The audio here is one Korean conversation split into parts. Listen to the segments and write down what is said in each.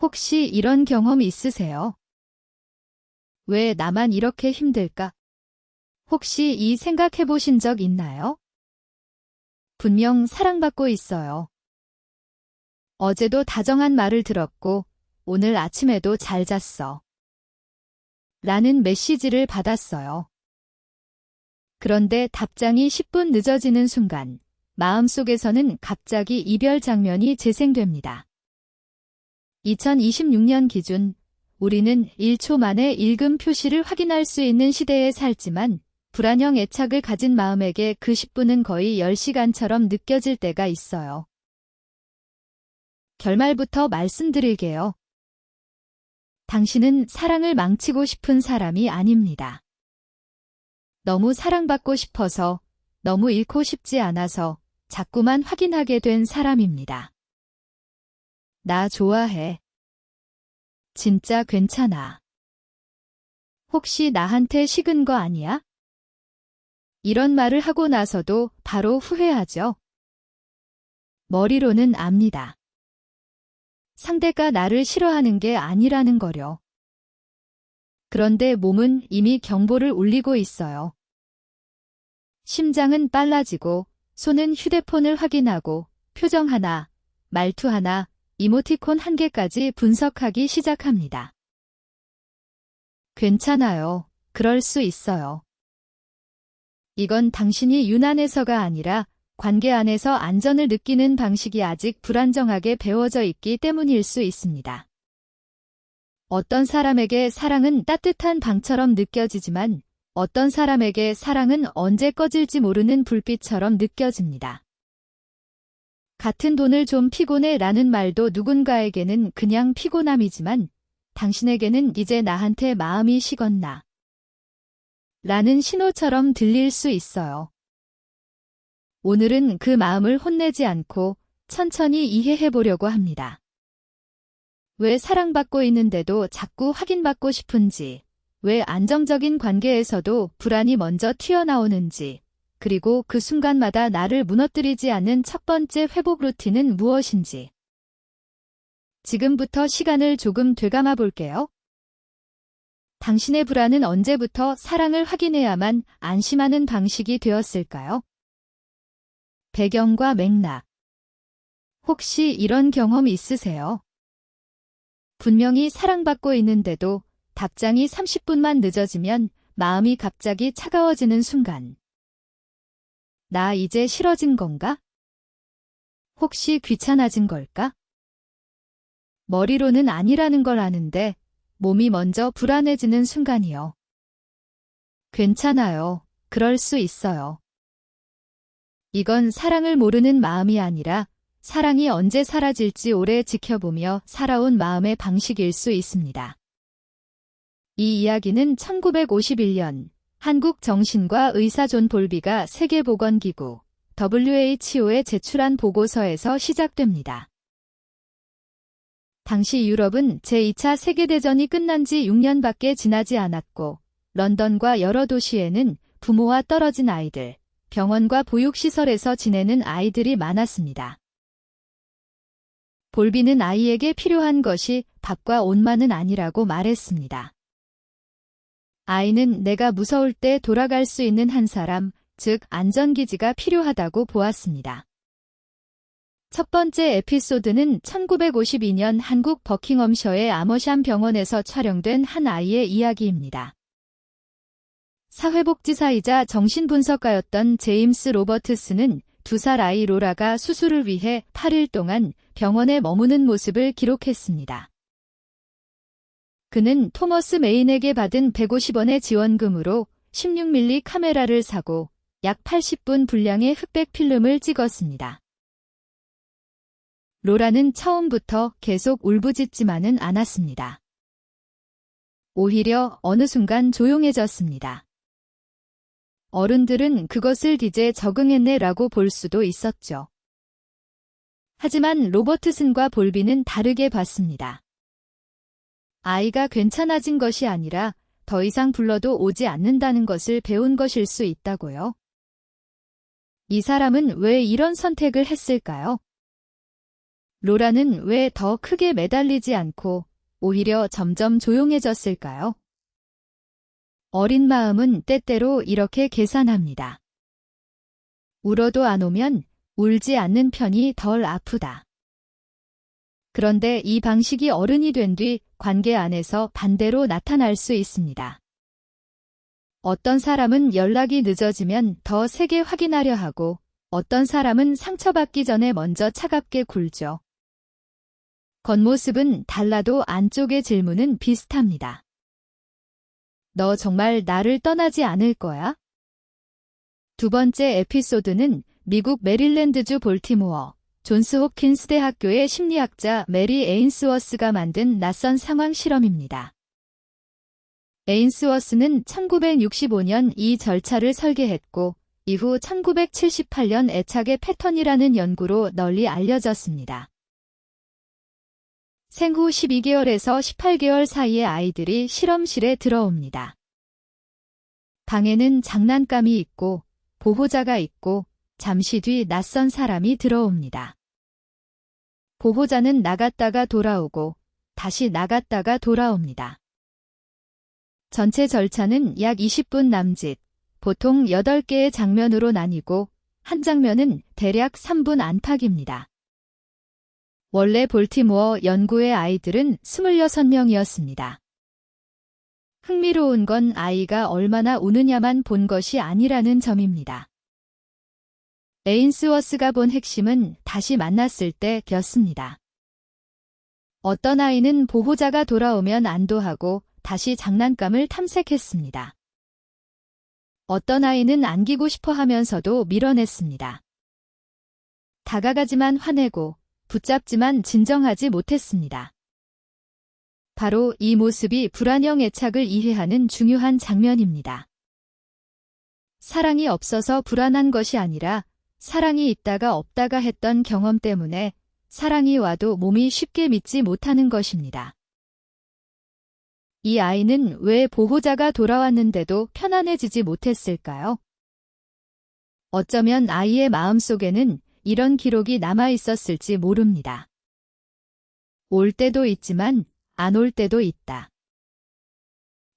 혹시 이런 경험 있으세요? 왜 나만 이렇게 힘들까? 혹시 이 생각해 보신 적 있나요? 분명 사랑받고 있어요. 어제도 다정한 말을 들었고, 오늘 아침에도 잘 잤어. 라는 메시지를 받았어요. 그런데 답장이 10분 늦어지는 순간, 마음속에서는 갑자기 이별 장면이 재생됩니다. 2026년 기준, 우리는 1초 만에 읽음 표시를 확인할 수 있는 시대에 살지만, 불안형 애착을 가진 마음에게 그 10분은 거의 10시간처럼 느껴질 때가 있어요. 결말부터 말씀드릴게요. 당신은 사랑을 망치고 싶은 사람이 아닙니다. 너무 사랑받고 싶어서, 너무 잃고 싶지 않아서 자꾸만 확인하게 된 사람입니다. 나 좋아해. 진짜 괜찮아. 혹시 나한테 식은 거 아니야? 이런 말을 하고 나서도 바로 후회하죠. 머리로는 압니다. 상대가 나를 싫어하는 게 아니라는 거려. 그런데 몸은 이미 경보를 울리고 있어요. 심장은 빨라지고, 손은 휴대폰을 확인하고, 표정 하나, 말투 하나, 이모티콘 한 개까지 분석하기 시작합니다. 괜찮아요. 그럴 수 있어요. 이건 당신이 유난해서가 아니라 관계 안에서 안전을 느끼는 방식이 아직 불안정하게 배워져 있기 때문일 수 있습니다. 어떤 사람에게 사랑은 따뜻한 방처럼 느껴지지만 어떤 사람에게 사랑은 언제 꺼질지 모르는 불빛처럼 느껴집니다. 같은 돈을 좀 피곤해 라는 말도 누군가에게는 그냥 피곤함이지만 당신에게는 이제 나한테 마음이 식었나 라는 신호처럼 들릴 수 있어요. 오늘은 그 마음을 혼내지 않고 천천히 이해해 보려고 합니다. 왜 사랑받고 있는데도 자꾸 확인받고 싶은지, 왜 안정적인 관계에서도 불안이 먼저 튀어나오는지, 그리고 그 순간마다 나를 무너뜨리지 않는 첫 번째 회복 루틴은 무엇인지. 지금부터 시간을 조금 되감아 볼게요. 당신의 불안은 언제부터 사랑을 확인해야만 안심하는 방식이 되었을까요? 배경과 맥락. 혹시 이런 경험 있으세요? 분명히 사랑받고 있는데도 답장이 30분만 늦어지면 마음이 갑자기 차가워지는 순간. 나 이제 싫어진 건가? 혹시 귀찮아진 걸까? 머리로는 아니라는 걸 아는데 몸이 먼저 불안해지는 순간이요. 괜찮아요. 그럴 수 있어요. 이건 사랑을 모르는 마음이 아니라 사랑이 언제 사라질지 오래 지켜보며 살아온 마음의 방식일 수 있습니다. 이 이야기는 1951년 한국 정신과 의사 존 볼비가 세계보건기구 WHO에 제출한 보고서에서 시작됩니다. 당시 유럽은 제2차 세계대전이 끝난 지 6년밖에 지나지 않았고 런던과 여러 도시에는 부모와 떨어진 아이들, 병원과 보육시설에서 지내는 아이들이 많았습니다. 볼비는 아이에게 필요한 것이 밥과 옷만은 아니라고 말했습니다. 아이는 내가 무서울 때 돌아갈 수 있는 한 사람, 즉 안전기지가 필요하다고 보았습니다. 첫 번째 에피소드는 1952년 한국 버킹엄셔의 아머샴 병원에서 촬영된 한 아이의 이야기입니다. 사회복지사이자 정신분석가였던 제임스 로버트스는 2살 아이 로라가 수술을 위해 8일 동안 병원에 머무는 모습을 기록했습니다. 그는 토머스 메인에게 받은 150원의 지원금으로 16mm 카메라를 사고 약 80분 분량의 흑백 필름을 찍었습니다. 로라는 처음부터 계속 울부짖지만은 않았습니다. 오히려 어느 순간 조용해졌습니다. 어른들은 그것을 이제 적응했네라고 볼 수도 있었죠. 하지만 로버트슨과 볼비는 다르게 봤습니다. 아이가 괜찮아진 것이 아니라 더 이상 불러도 오지 않는다는 것을 배운 것일 수 있다고요. 이 사람은 왜 이런 선택을 했을까요? 로라는 왜 더 크게 매달리지 않고 오히려 점점 조용해졌을까요? 어린 마음은 때때로 이렇게 계산합니다. 울어도 안 오면 울지 않는 편이 덜 아프다. 그런데 이 방식이 어른이 된 뒤 관계 안에서 반대로 나타날 수 있습니다. 어떤 사람은 연락이 늦어지면 더 세게 확인하려 하고 어떤 사람은 상처받기 전에 먼저 차갑게 굴죠. 겉모습은 달라도 안쪽의 질문은 비슷합니다. 너 정말 나를 떠나지 않을 거야? 두 번째 에피소드는 미국 메릴랜드주 볼티모어 존스 홉킨스 대학교의 심리학자 메리 에인스워스가 만든 낯선 상황 실험입니다. 에인스워스는 1965년 이 절차를 설계했고 이후 1978년 애착의 패턴이라는 연구로 널리 알려졌습니다. 생후 12개월에서 18개월 사이의 아이들이 실험실에 들어옵니다. 방에는 장난감이 있고 보호자가 있고 잠시 뒤 낯선 사람이 들어옵니다. 보호자는 나갔다가 돌아오고 다시 나갔다가 돌아옵니다. 전체 절차는 약 20분 남짓, 보통 8개의 장면으로 나뉘고 한 장면은 대략 3분 안팎입니다. 원래 볼티모어 연구의 아이들은 26명이었습니다. 흥미로운 건 아이가 얼마나 우느냐만 본 것이 아니라는 점입니다. 에인스워스가 본 핵심은 다시 만났을 때였습니다. 어떤 아이는 보호자가 돌아오면 안도하고 다시 장난감을 탐색했습니다. 어떤 아이는 안기고 싶어 하면서도 밀어냈습니다. 다가가지만 화내고 붙잡지만 진정하지 못했습니다. 바로 이 모습이 불안형 애착을 이해하는 중요한 장면입니다. 사랑이 없어서 불안한 것이 아니라 사랑이 있다가 없다가 했던 경험 때문에 사랑이 와도 몸이 쉽게 믿지 못하는 것입니다. 이 아이는 왜 보호자가 돌아왔는데도 편안해지지 못했을까요? 어쩌면 아이의 마음속에는 이런 기록이 남아 있었을지 모릅니다. 올 때도 있지만 안 올 때도 있다.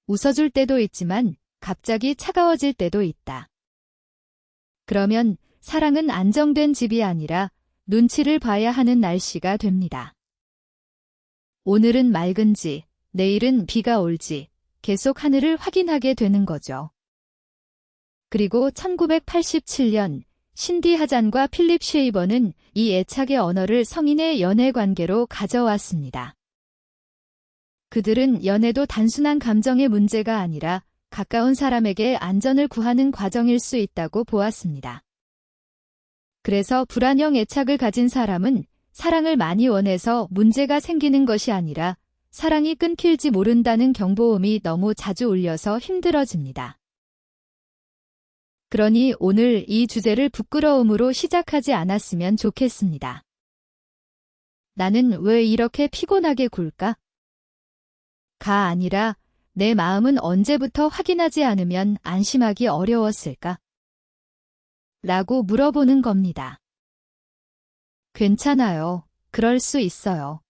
웃어줄 때도 있지만 갑자기 차가워질 때도 있다. 그러면 사랑은 안정된 집이 아니라 눈치를 봐야 하는 날씨가 됩니다. 오늘은 맑은지 내일은 비가 올지 계속 하늘을 확인하게 되는 거죠. 그리고 1987년 신디 하잔과 필립 쉐이버는 이 애착의 언어를 성인의 연애 관계로 가져왔습니다. 그들은 연애도 단순한 감정의 문제가 아니라 가까운 사람에게 안전을 구하는 과정일 수 있다고 보았습니다. 그래서 불안형 애착을 가진 사람은 사랑을 많이 원해서 문제가 생기는 것이 아니라 사랑이 끊길지 모른다는 경보음이 너무 자주 울려서 힘들어집니다. 그러니 오늘 이 주제를 부끄러움으로 시작하지 않았으면 좋겠습니다. 나는 왜 이렇게 피곤하게 굴까? 가 아니라 내 마음은 언제부터 확인하지 않으면 안심하기 어려웠을까? 라고 물어보는 겁니다. 괜찮아요. 그럴 수 있어요.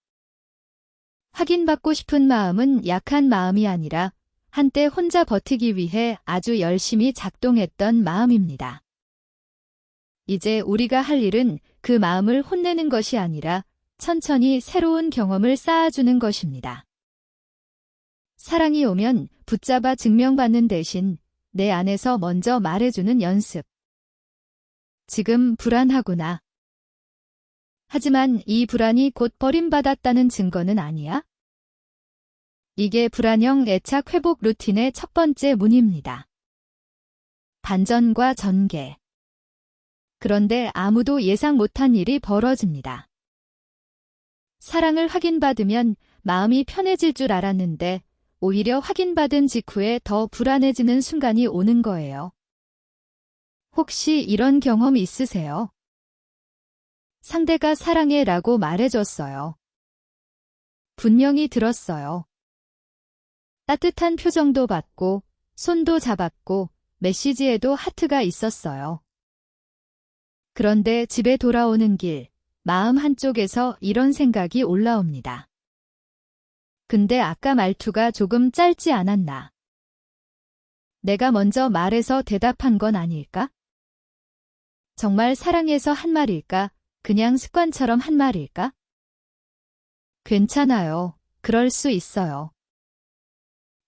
확인받고 싶은 마음은 약한 마음이 아니라 한때 혼자 버티기 위해 아주 열심히 작동했던 마음입니다. 이제 우리가 할 일은 그 마음을 혼내는 것이 아니라 천천히 새로운 경험을 쌓아주는 것입니다. 사랑이 오면 붙잡아 증명받는 대신 내 안에서 먼저 말해주는 연습. 지금 불안하구나. 하지만 이 불안이 곧 버림받았다는 증거는 아니야? 이게 불안형 애착 회복 루틴의 첫 번째 문입니다. 반전과 전개. 그런데 아무도 예상 못한 일이 벌어집니다. 사랑을 확인받으면 마음이 편해질 줄 알았는데 오히려 확인받은 직후에 더 불안해지는 순간이 오는 거예요. 혹시 이런 경험 있으세요? 상대가 사랑해라고 말해줬어요. 분명히 들었어요. 따뜻한 표정도 받고 손도 잡았고 메시지에도 하트가 있었어요. 그런데 집에 돌아오는 길, 마음 한쪽에서 이런 생각이 올라옵니다. 근데 아까 말투가 조금 짧지 않았나? 내가 먼저 말해서 대답한 건 아닐까? 정말 사랑해서 한 말일까? 그냥 습관처럼 한 말일까? 괜찮아요. 그럴 수 있어요.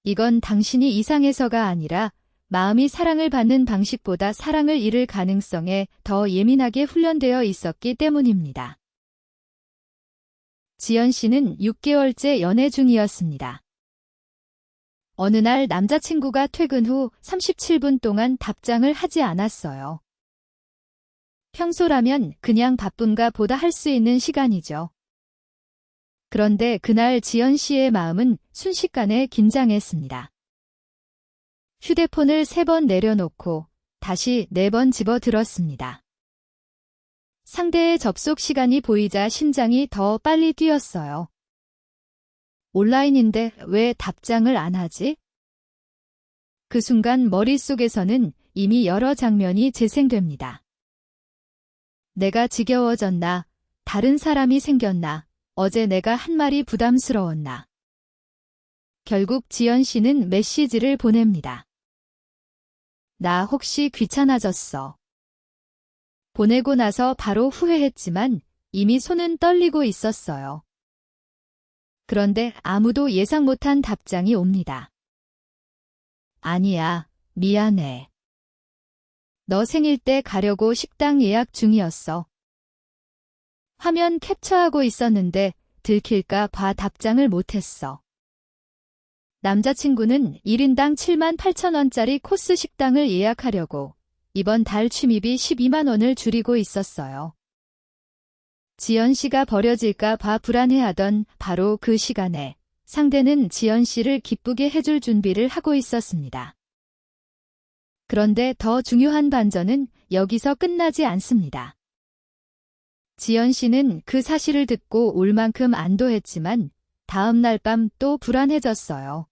이건 당신이 이상해서가 아니라 마음이 사랑을 받는 방식보다 사랑을 잃을 가능성에 더 예민하게 훈련되어 있었기 때문입니다. 지연 씨는 6개월째 연애 중이었습니다. 어느 날 남자친구가 퇴근 후 37분 동안 답장을 하지 않았어요. 평소라면 그냥 바쁜가 보다 할 수 있는 시간이죠. 그런데 그날 지연 씨의 마음은 순식간에 긴장했습니다. 휴대폰을 3번 내려놓고 다시 4번 집어들었습니다. 상대의 접속 시간이 보이자 심장이 더 빨리 뛰었어요. 온라인인데 왜 답장을 안 하지? 그 순간 머릿속에서는 이미 여러 장면이 재생됩니다. 내가 지겨워졌나? 다른 사람이 생겼나? 어제 내가 한 말이 부담스러웠나? 결국 지연 씨는 메시지를 보냅니다. 나 혹시 귀찮아졌어? 보내고 나서 바로 후회했지만 이미 손은 떨리고 있었어요. 그런데 아무도 예상 못한 답장이 옵니다. 아니야, 미안해. 너 생일 때 가려고 식당 예약 중이었어. 화면 캡처하고 있었는데 들킬까 봐 답장을 못했어. 남자친구는 1인당 78,000원짜리 코스 식당을 예약하려고 이번 달 취미비 12만 원을 줄이고 있었어요. 지연 씨가 버려질까 봐 불안해하던 바로 그 시간에 상대는 지연 씨를 기쁘게 해줄 준비를 하고 있었습니다. 그런데 더 중요한 반전은 여기서 끝나지 않습니다. 지연 씨는 그 사실을 듣고 울 만큼 안도했지만 다음 날 밤 또 불안해졌어요.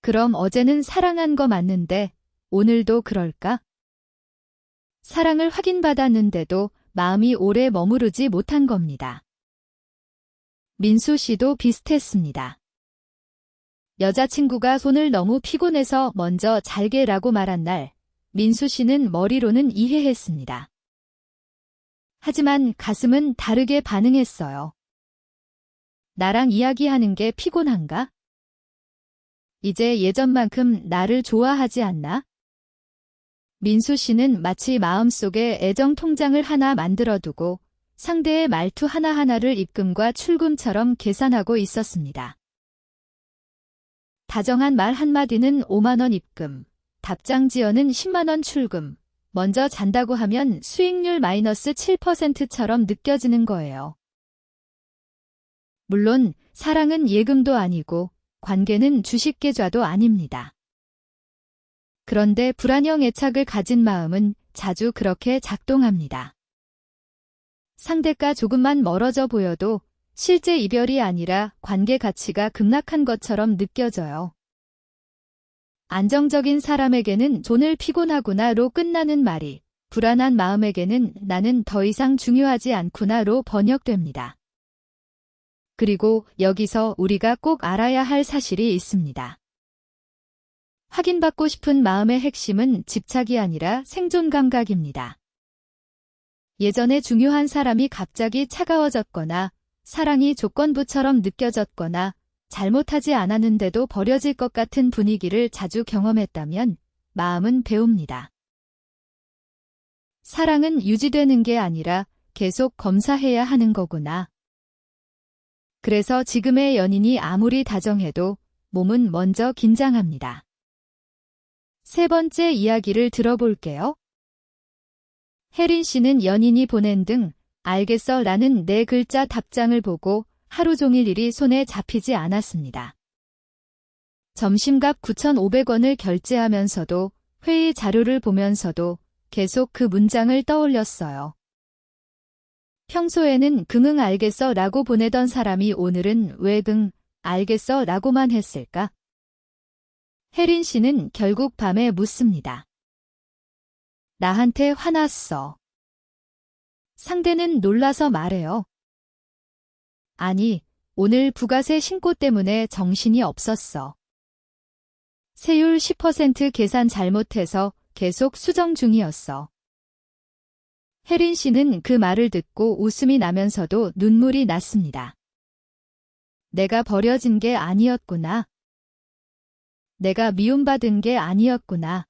그럼 어제는 사랑한 거 맞는데 오늘도 그럴까? 사랑을 확인받았는데도 마음이 오래 머무르지 못한 겁니다. 민수 씨도 비슷했습니다. 여자친구가 손을 너무 피곤해서 먼저 잘게라고 말한 날, 민수 씨는 머리로는 이해했습니다. 하지만 가슴은 다르게 반응했어요. 나랑 이야기하는 게 피곤한가? 이제 예전만큼 나를 좋아하지 않나? 민수 씨는 마치 마음속에 애정 통장을 하나 만들어두고 상대의 말투 하나하나를 입금과 출금처럼 계산하고 있었습니다. 다정한 말 한마디는 5만 원 입금, 답장 지연은 10만 원 출금, 먼저 잔다고 하면 수익률 마이너스 7%처럼 느껴지는 거예요. 물론 사랑은 예금도 아니고 관계는 주식계좌도 아닙니다. 그런데 불안형 애착을 가진 마음은 자주 그렇게 작동합니다. 상대가 조금만 멀어져 보여도 실제 이별이 아니라 관계 가치가 급락한 것처럼 느껴져요. 안정적인 사람에게는 오늘 피곤하구나로 끝나는 말이 불안한 마음에게는 나는 더 이상 중요하지 않구나로 번역됩니다. 그리고 여기서 우리가 꼭 알아야 할 사실이 있습니다. 확인받고 싶은 마음의 핵심은 집착이 아니라 생존 감각입니다. 예전에 중요한 사람이 갑자기 차가워졌거나 사랑이 조건부처럼 느껴졌거나 잘못하지 않았는데도 버려질 것 같은 분위기를 자주 경험했다면 마음은 배웁니다. 사랑은 유지되는 게 아니라 계속 검사해야 하는 거구나. 그래서 지금의 연인이 아무리 다정해도 몸은 먼저 긴장합니다. 세 번째 이야기를 들어볼게요. 혜린 씨는 연인이 보낸 등 알겠어 라는 4글자 답장을 보고 하루 종일 일이 손에 잡히지 않았습니다. 점심값 9,500원을 결제하면서도 회의 자료를 보면서도 계속 그 문장을 떠올렸어요. 평소에는 긍응 알겠어 라고 보내던 사람이 오늘은 왜 알겠어 라고만 했을까? 혜린 씨는 결국 밤에 묻습니다. 나한테 화났어. 상대는 놀라서 말해요. 아니, 오늘 부가세 신고 때문에 정신이 없었어. 세율 10% 계산 잘못해서 계속 수정 중이었어. 혜린 씨는 그 말을 듣고 웃음이 나면서도 눈물이 났습니다. 내가 버려진 게 아니었구나. 내가 미움받은 게 아니었구나.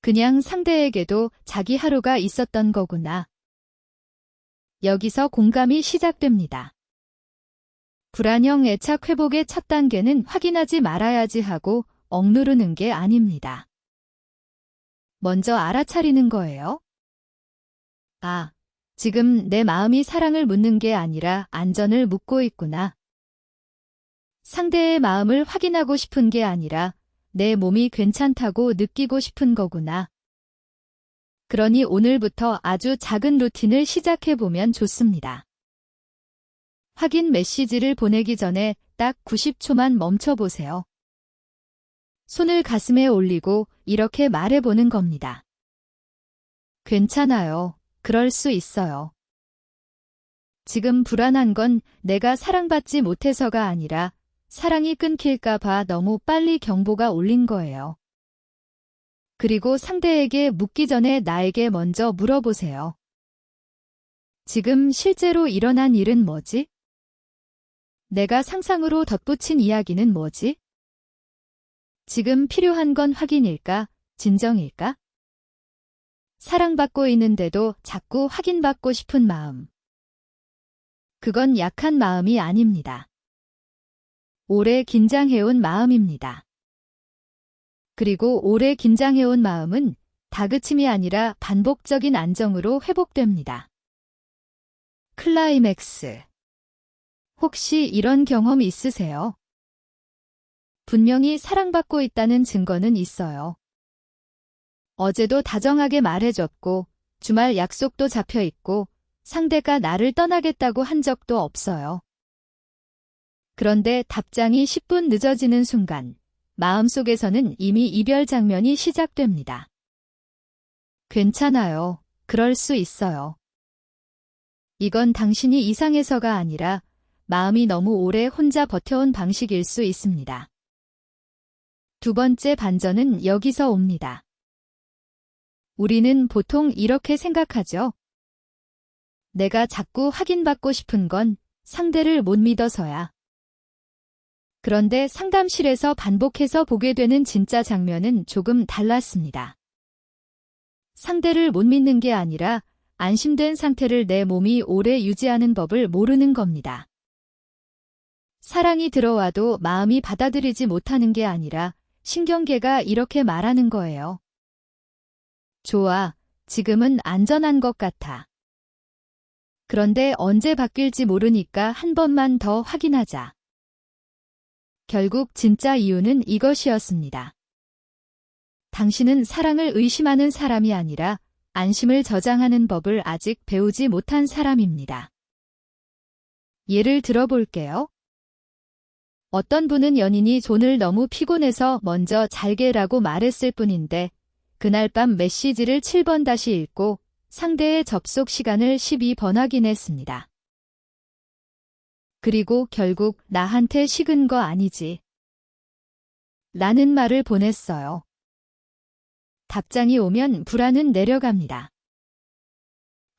그냥 상대에게도 자기 하루가 있었던 거구나. 여기서 공감이 시작됩니다. 불안형 애착 회복의 첫 단계는 확인하지 말아야지 하고 억누르는 게 아닙니다. 먼저 알아차리는 거예요. 아, 지금 내 마음이 사랑을 묻는 게 아니라 안전을 묻고 있구나. 상대의 마음을 확인하고 싶은 게 아니라 내 몸이 괜찮다고 느끼고 싶은 거구나. 그러니 오늘부터 아주 작은 루틴을 시작해보면 좋습니다. 확인 메시지를 보내기 전에 딱 90초만 멈춰보세요. 손을 가슴에 올리고 이렇게 말해보는 겁니다. 괜찮아요. 그럴 수 있어요. 지금 불안한 건 내가 사랑받지 못해서가 아니라 사랑이 끊길까 봐 너무 빨리 경보가 울린 거예요. 그리고 상대에게 묻기 전에 나에게 먼저 물어보세요. 지금 실제로 일어난 일은 뭐지? 내가 상상으로 덧붙인 이야기는 뭐지? 지금 필요한 건 확인일까? 진정일까? 사랑받고 있는데도 자꾸 확인받고 싶은 마음. 그건 약한 마음이 아닙니다. 오래 긴장해온 마음입니다. 그리고 오래 긴장해온 마음은 다그침이 아니라 반복적인 안정으로 회복됩니다. 클라이맥스. 혹시 이런 경험 있으세요? 분명히 사랑받고 있다는 증거는 있어요. 어제도 다정하게 말해줬고, 주말 약속도 잡혀 있고, 상대가 나를 떠나겠다고 한 적도 없어요. 그런데 답장이 10분 늦어지는 순간, 마음속에서는 이미 이별 장면이 시작됩니다. 괜찮아요. 그럴 수 있어요. 이건 당신이 이상해서가 아니라 마음이 너무 오래 혼자 버텨온 방식일 수 있습니다. 두 번째 반전은 여기서 옵니다. 우리는 보통 이렇게 생각하죠. 내가 자꾸 확인받고 싶은 건 상대를 못 믿어서야. 그런데 상담실에서 반복해서 보게 되는 진짜 장면은 조금 달랐습니다. 상대를 못 믿는 게 아니라 안심된 상태를 내 몸이 오래 유지하는 법을 모르는 겁니다. 사랑이 들어와도 마음이 받아들이지 못하는 게 아니라 신경계가 이렇게 말하는 거예요. 좋아, 지금은 안전한 것 같아. 그런데 언제 바뀔지 모르니까 한 번만 더 확인하자. 결국 진짜 이유는 이것이었습니다. 당신은 사랑을 의심하는 사람이 아니라 안심을 저장하는 법을 아직 배우지 못한 사람입니다. 예를 들어볼게요. 어떤 분은 연인이 오늘 너무 피곤해서 먼저 잘게라고 말했을 뿐인데 그날 밤 메시지를 7번 다시 읽고 상대의 접속 시간을 12번 확인했습니다. 그리고 결국 나한테 식은 거 아니지? 라는 말을 보냈어요. 답장이 오면 불안은 내려갑니다.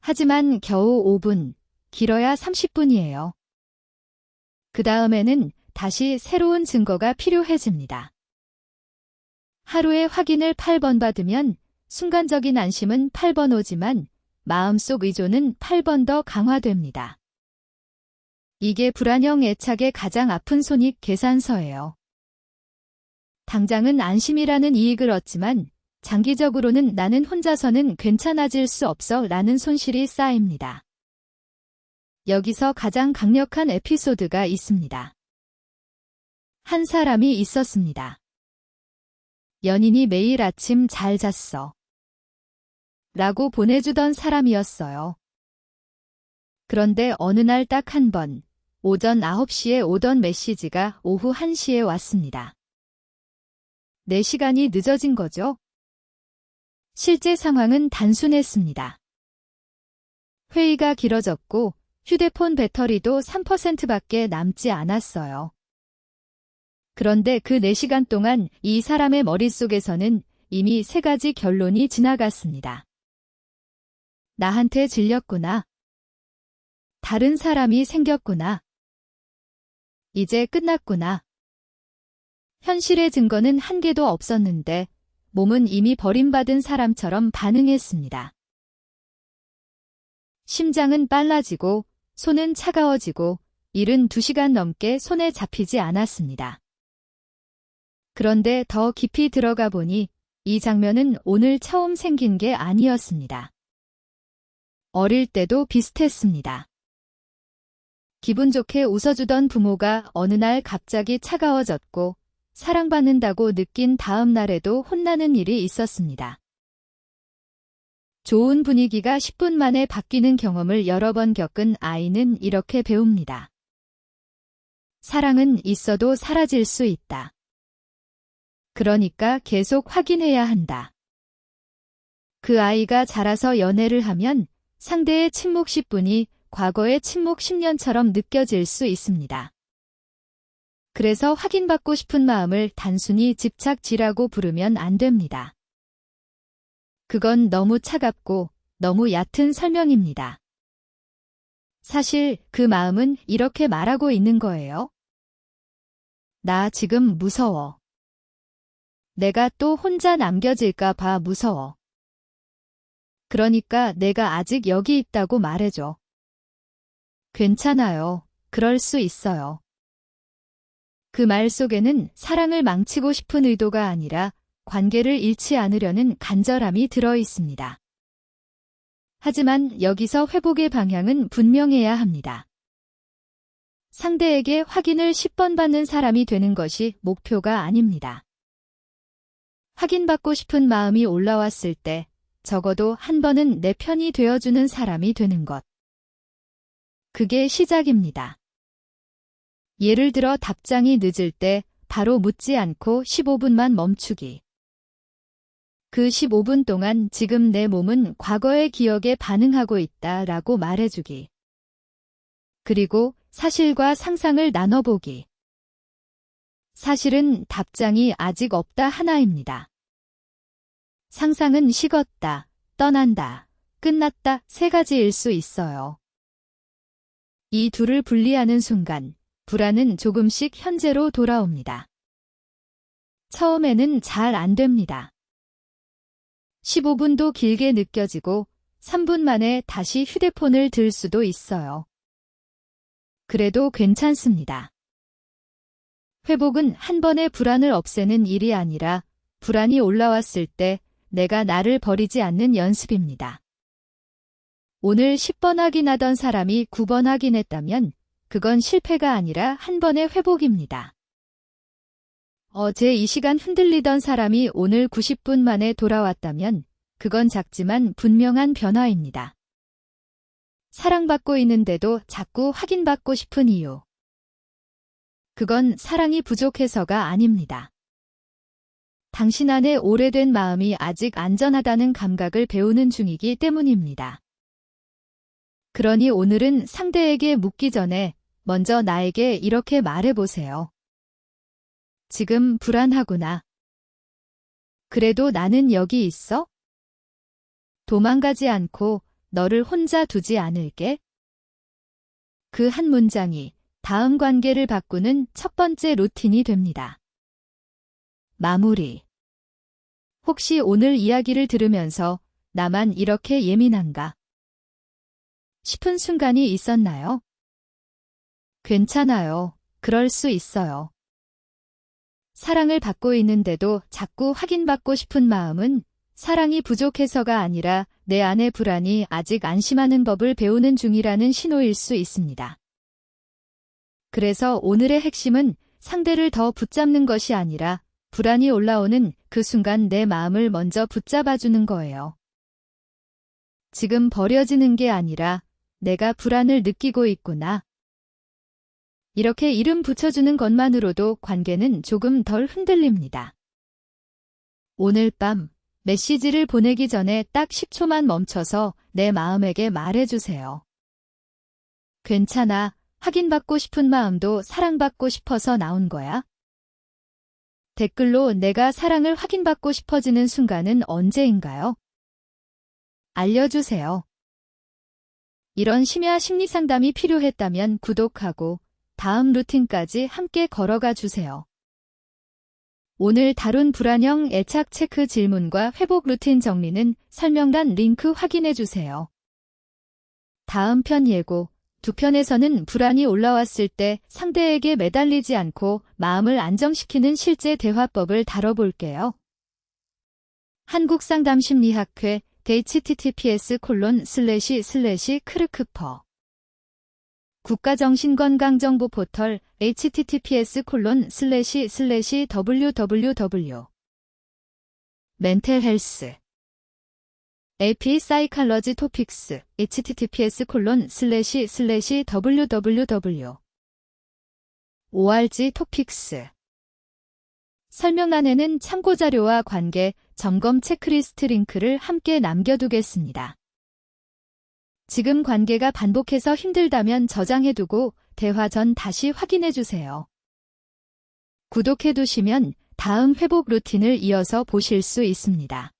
하지만 겨우 5분, 길어야 30분이에요. 그 다음에는 다시 새로운 증거가 필요해집니다. 하루에 확인을 8번 받으면 순간적인 안심은 8번 오지만 마음속 의존은 8번 더 강화됩니다. 이게 불안형 애착의 가장 아픈 손익 계산서예요. 당장은 안심이라는 이익을 얻지만 장기적으로는 나는 혼자서는 괜찮아질 수 없어 라는 손실이 쌓입니다. 여기서 가장 강력한 에피소드가 있습니다. 한 사람이 있었습니다. 연인이 매일 아침 잘 잤어. 라고 보내주던 사람이었어요. 그런데 어느 날 딱 한 번, 오전 9시에 오던 메시지가 오후 1시에 왔습니다. 4시간이 늦어진 거죠? 실제 상황은 단순했습니다. 회의가 길어졌고 휴대폰 배터리도 3%밖에 남지 않았어요. 그런데 그 4시간 동안 이 사람의 머릿속에서는 이미 3가지 결론이 지나갔습니다. 나한테 질렸구나. 다른 사람이 생겼구나. 이제 끝났구나. 현실의 증거는 한 개도 없었는데 몸은 이미 버림받은 사람처럼 반응했습니다. 심장은 빨라지고 손은 차가워지고 일은 2시간 넘게 손에 잡히지 않았습니다. 그런데 더 깊이 들어가 보니 이 장면은 오늘 처음 생긴 게 아니었습니다. 어릴 때도 비슷했습니다. 기분 좋게 웃어주던 부모가 어느 날 갑자기 차가워졌고 사랑받는다고 느낀 다음 날에도 혼나는 일이 있었습니다. 좋은 분위기가 10분 만에 바뀌는 경험을 여러 번 겪은 아이는 이렇게 배웁니다. 사랑은 있어도 사라질 수 있다. 그러니까 계속 확인해야 한다. 그 아이가 자라서 연애를 하면 상대의 침묵 10분이 과거의 침묵 10년처럼 느껴질 수 있습니다. 그래서 확인받고 싶은 마음을 단순히 집착지라고 부르면 안 됩니다. 그건 너무 차갑고 너무 얕은 설명입니다. 사실 그 마음은 이렇게 말하고 있는 거예요. 나 지금 무서워. 내가 또 혼자 남겨질까 봐 무서워. 그러니까 내가 아직 여기 있다고 말해줘. 괜찮아요. 그럴 수 있어요. 그 말 속에는 사랑을 망치고 싶은 의도가 아니라 관계를 잃지 않으려는 간절함이 들어 있습니다. 하지만 여기서 회복의 방향은 분명해야 합니다. 상대에게 확인을 10번 받는 사람이 되는 것이 목표가 아닙니다. 확인받고 싶은 마음이 올라왔을 때 적어도 한 번은 내 편이 되어주는 사람이 되는 것. 그게 시작입니다. 예를 들어 답장이 늦을 때 바로 묻지 않고 15분만 멈추기. 그 15분 동안 지금 내 몸은 과거의 기억에 반응하고 있다라고 말해주기. 그리고 사실과 상상을 나눠보기. 사실은 답장이 아직 없다 하나입니다. 상상은 식었다, 떠난다, 끝났다 3가지일 수 있어요. 이 둘을 분리하는 순간 불안은 조금씩 현재로 돌아옵니다. 처음에는 잘 안 됩니다. 15분도 길게 느껴지고 3분 만에 다시 휴대폰을 들 수도 있어요. 그래도 괜찮습니다. 회복은 한 번에 불안을 없애는 일이 아니라 불안이 올라왔을 때 내가 나를 버리지 않는 연습입니다. 오늘 10번 확인하던 사람이 9번 확인했다면 그건 실패가 아니라 한 번의 회복입니다. 어제 이 시간 흔들리던 사람이 오늘 90분 만에 돌아왔다면 그건 작지만 분명한 변화입니다. 사랑받고 있는데도 자꾸 확인받고 싶은 이유. 그건 사랑이 부족해서가 아닙니다. 당신 안에 오래된 마음이 아직 안전하다는 감각을 배우는 중이기 때문입니다. 그러니 오늘은 상대에게 묻기 전에 먼저 나에게 이렇게 말해보세요. 지금 불안하구나. 그래도 나는 여기 있어? 도망가지 않고 너를 혼자 두지 않을게. 그 한 문장이 다음 관계를 바꾸는 첫 번째 루틴이 됩니다. 마무리. 혹시 오늘 이야기를 들으면서 나만 이렇게 예민한가 싶은 순간이 있었나요? 괜찮아요. 그럴 수 있어요. 사랑을 받고 있는데도 자꾸 확인받고 싶은 마음은 사랑이 부족해서가 아니라 내 안의 불안이 아직 안심하는 법을 배우는 중이라는 신호일 수 있습니다. 그래서 오늘의 핵심은 상대를 더 붙잡는 것이 아니라 불안이 올라오는 그 순간 내 마음을 먼저 붙잡아주는 거예요. 지금 버려지는 게 아니라 내가 불안을 느끼고 있구나. 이렇게 이름 붙여주는 것만으로도 관계는 조금 덜 흔들립니다. 오늘 밤 메시지를 보내기 전에 딱 10초만 멈춰서 내 마음에게 말해주세요. 괜찮아. 확인받고 싶은 마음도 사랑받고 싶어서 나온 거야. 댓글로 내가 사랑을 확인받고 싶어지는 순간은 언제인가요? 알려주세요. 이런 심야 심리 상담이 필요했다면 구독하고 다음 루틴까지 함께 걸어가 주세요. 오늘 다룬 불안형 애착 체크 질문과 회복 루틴 정리는 설명란 링크 확인해 주세요. 다음 편 예고. 두 편에서는 불안이 올라왔을 때 상대에게 매달리지 않고 마음을 안정시키는 실제 대화법을 다뤄볼게요. 한국상담심리학회 https://크르크퍼 국가정신건강정보 포털 https://www 멘탈헬스 AP 사이칼러지 토픽스 https://www org 토픽스 설명란에는 참고자료와 관계, 점검 체크리스트 링크를 함께 남겨두겠습니다. 지금 관계가 반복해서 힘들다면 저장해두고 대화 전 다시 확인해주세요. 구독해두시면 다음 회복 루틴을 이어서 보실 수 있습니다.